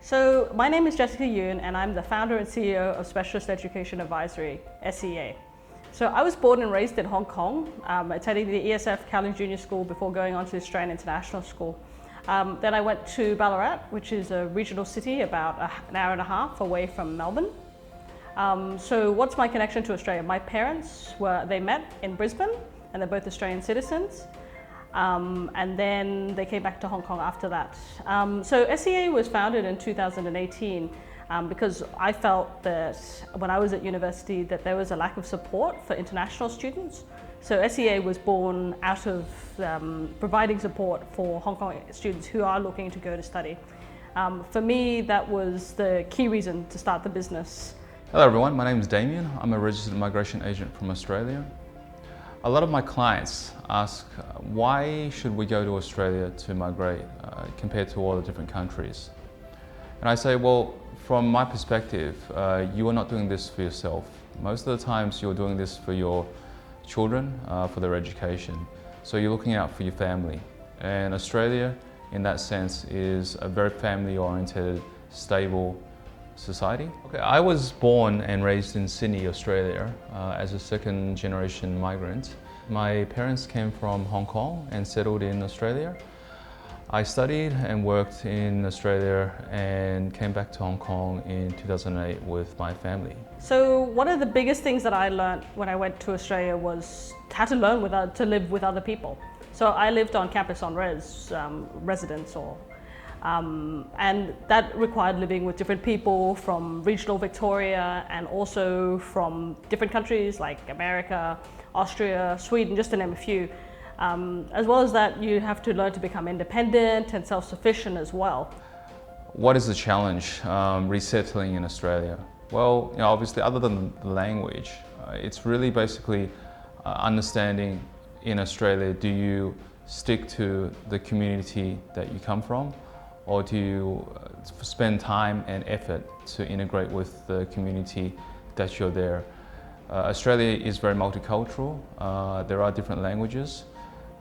So my name is Jessica Yuen and I'm the founder and CEO of Specialist Education Advisory, SEA. So I was born and raised in Hong Kong, attending the ESF Cowling Junior School before going on to the Australian International School. Then I went to Ballarat, which is a regional city about an hour and a half away from Melbourne. So what's my connection to Australia? My parents they met in Brisbane and they're both Australian citizens. And then they came back to Hong Kong after that. So SEA was founded in 2018 because I felt that when I was at university that there was a lack of support for international students. So SEA was born out of providing support for Hong Kong students who are looking to go to study. For me, that was the key reason to start the business. Hello everyone, my name is Damien. I'm a registered migration agent from Australia. A lot of my clients ask, why should we go to Australia to migrate compared to all the different countries? And I say, well, from my perspective, you are not doing this for yourself. Most of the times you're doing this for your children, for their education. So you're looking out for your family. And Australia, in that sense, is a very family-oriented, stable society. Okay, I was born and raised in Sydney, Australia, as a second-generation migrant. My parents came from Hong Kong and settled in Australia. I studied and worked in Australia and came back to Hong Kong in 2008 with my family. So one of the biggest things that I learned when I went to Australia was how to learn to live with other people. So I lived on campus on residence and that required living with different people from regional Victoria and also from different countries like America, Austria, Sweden, just to name a few. As well as that, you have to learn to become independent and self-sufficient as well. What is the challenge resettling in Australia? Well, obviously, other than the language, it's really basically understanding in Australia, do you stick to the community that you come from? Or do you spend time and effort to integrate with the community that you're there? Australia is very multicultural. There are different languages.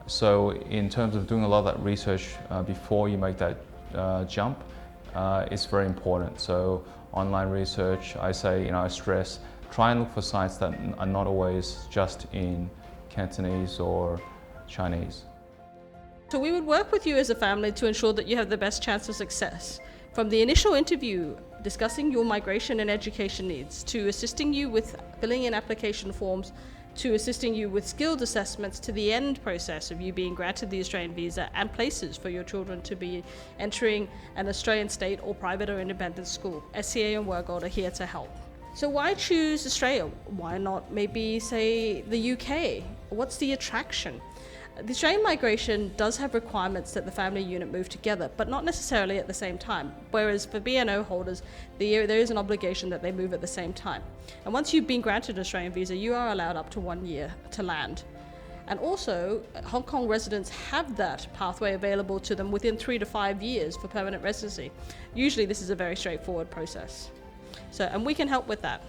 So in terms of doing a lot of that research before you make that jump, it's very important. So online research, I stress, try and look for sites that are not always just in Cantonese or Chinese. So we would work with you as a family to ensure that you have the best chance of success. From the initial interview, discussing your migration and education needs, to assisting you with filling in application forms, to assisting you with skills assessments, to the end process of you being granted the Australian visa and places for your children to be entering an Australian state or private or independent school. SEA and Worlgo are here to help. So why choose Australia? Why not maybe say the UK? What's the attraction? The Australian migration does have requirements that the family unit move together, but not necessarily at the same time. Whereas for BNO holders, there is an obligation that they move at the same time. And once you've been granted an Australian visa, you are allowed up to 1 year to land. And also, Hong Kong residents have that pathway available to them within 3 to 5 years for permanent residency. Usually this is a very straightforward process. And we can help with that.